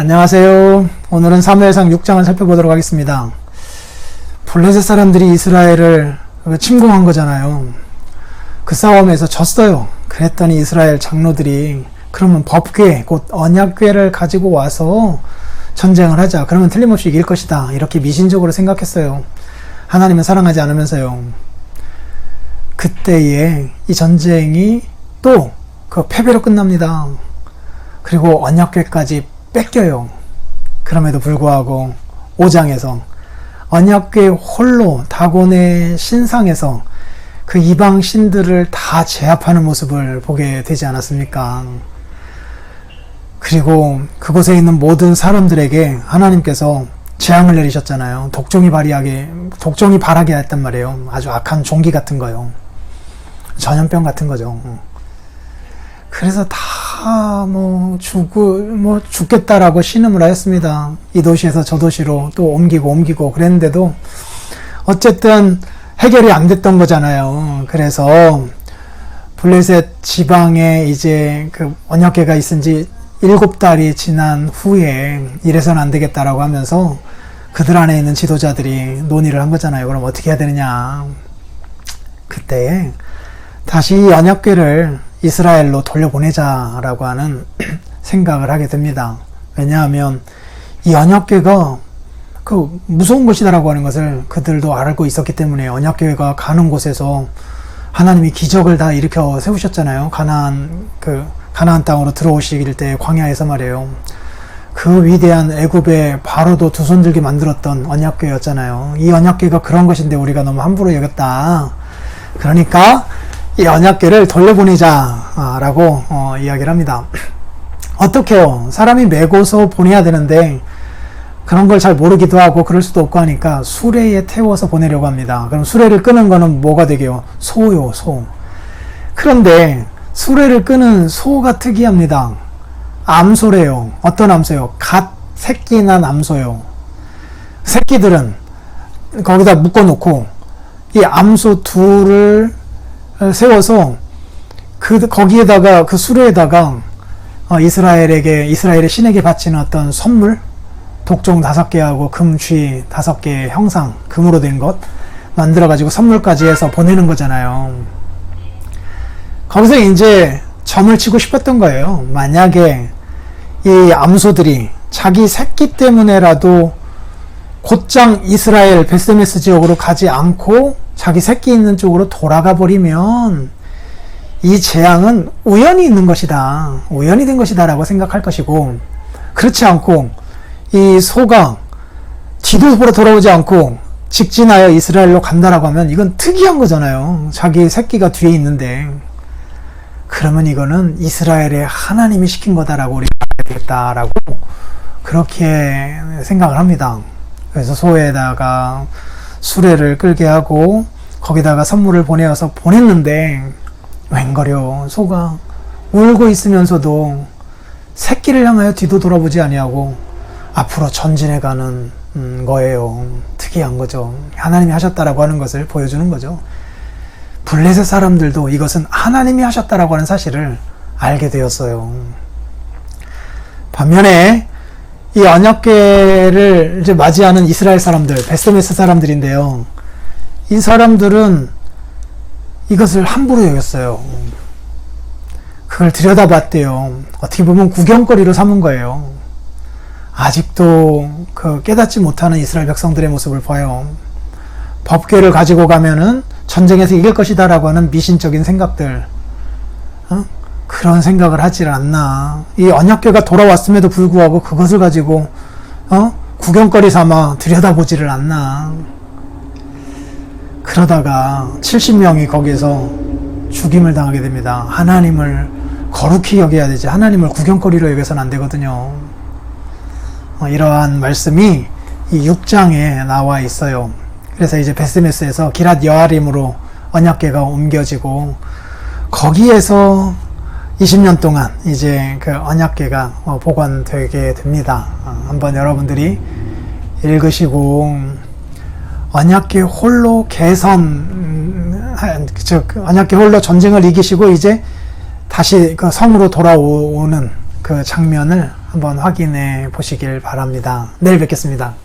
안녕하세요. 오늘은 사무엘상 6장을 살펴보도록 하겠습니다. 블레셋 사람들이 이스라엘을 침공한 거잖아요. 그 싸움에서 졌어요. 그랬더니 이스라엘 장로들이 그러면 법궤, 곧 언약궤를 가지고 와서 전쟁을 하자. 그러면 틀림없이 이길 것이다. 이렇게 미신적으로 생각했어요. 하나님은 사랑하지 않으면서요. 그때에 이 전쟁이 또 그 패배로 끝납니다. 그리고 언약궤까지 뺏겨요. 그럼에도 불구하고 5장에서 언약궤 홀로 다곤의 신상에서 그 이방 신들을 다 제압하는 모습을 보게 되지 않았습니까? 그리고 그곳에 있는 모든 사람들에게 하나님께서 재앙을 내리셨잖아요. 독종이 발하게 했단 말이에요. 아주 악한 종기 같은 거요. 전염병 같은 거죠. 그래서 다 죽겠다라고 신음을 하였습니다. 이 도시에서 저 도시로 또 옮기고 그랬는데도 어쨌든 해결이 안 됐던 거잖아요. 그래서 블레셋 지방에 이제 그 언약궤가 있은 지 7달이 지난 후에 이래서는 안 되겠다라고 하면서 그들 안에 있는 지도자들이 논의를 한 거잖아요. 그럼 어떻게 해야 되느냐. 그때에 다시 이 언약궤를 이스라엘로 돌려보내자라고 하는 생각을 하게 됩니다. 왜냐하면 이 언약궤가 그 무서운 것이다라고 하는 것을 그들도 알고 있었기 때문에 언약궤가 가는 곳에서 하나님이 기적을 다 일으켜 세우셨잖아요. 가나안 땅으로 들어오시길 때 광야에서 말이에요. 그 위대한 애굽의 바로도 두 손 들게 만들었던 언약궤였잖아요. 이 언약궤가 그런 것인데 우리가 너무 함부로 여겼다. 그러니까 이 언약궤를 돌려보내자라고 이야기를 합니다. 어떻게요? 사람이 메고서 보내야 되는데 그런 걸 잘 모르기도 하고 그럴 수도 없고 하니까 수레에 태워서 보내려고 합니다. 그럼 수레를 끄는 거는 뭐가 되게요? 소요, 소. 그런데 수레를 끄는 소가 특이합니다. 암소래요. 어떤 암소요? 갓 새끼 난 암소요. 새끼들은 거기다 묶어놓고 이 암소 둘을 세워서 거기에다가 그 수레에다가 이스라엘의 신에게 바치는 어떤 선물, 독종 5개하고 금쥐 5개의 형상, 금으로 된 것 만들어가지고 선물까지 해서 보내는 거잖아요. 거기서 이제 점을 치고 싶었던 거예요. 만약에 이 암소들이 자기 새끼 때문에라도 곧장 이스라엘 베스메스 지역으로 가지 않고 자기 새끼 있는 쪽으로 돌아가 버리면 이 재앙은 우연히 있는 것이다. 우연히 된 것이다 라고 생각할 것이고, 그렇지 않고 이 소가 뒤돌아 돌아오지 않고 직진하여 이스라엘로 간다라고 하면 이건 특이한 거잖아요. 자기 새끼가 뒤에 있는데. 그러면 이거는 이스라엘의 하나님이 시킨 거다라고 우리가 알아야 되겠다라고 그렇게 생각을 합니다. 그래서 소에다가 수레를 끌게 하고 거기다가 선물을 보내어서 보냈는데 웬거려 소가 울고 있으면서도 새끼를 향하여 뒤도 돌아보지 아니하고 앞으로 전진해가는 거예요. 특이한 거죠. 하나님이 하셨다라고 하는 것을 보여주는 거죠. 블레셋 사람들도 이것은 하나님이 하셨다라고 하는 사실을 알게 되었어요. 반면에 이 언약궤를 이제 맞이하는 이스라엘 사람들, 베스메스 사람들인데요. 이 사람들은 이것을 함부로 여겼어요. 그걸 들여다봤대요. 어떻게 보면 구경거리로 삼은 거예요. 아직도 깨닫지 못하는 이스라엘 백성들의 모습을 봐요. 법궤를 가지고 가면은 전쟁에서 이길 것이다 라고 하는 미신적인 생각들, 그런 생각을 하질 않나. 이 언약궤가 돌아왔음에도 불구하고 그것을 가지고 구경거리 삼아 들여다보지를 않나. 그러다가 70명이 거기서 죽임을 당하게 됩니다. 하나님을 거룩히 여겨야 되지 하나님을 구경거리로 여겨서는 안 되거든요. 이러한 말씀이 이 6장에 나와 있어요. 그래서 이제 베스메스에서 기랏 여아림으로 언약궤가 옮겨지고 거기에서 20년 동안 이제 그 언약궤가 보관되게 됩니다. 한번 여러분들이 읽으시고 언약궤 홀로 언약궤 홀로 전쟁을 이기시고 이제 다시 그 성으로 돌아오는 그 장면을 한번 확인해 보시길 바랍니다. 내일 뵙겠습니다.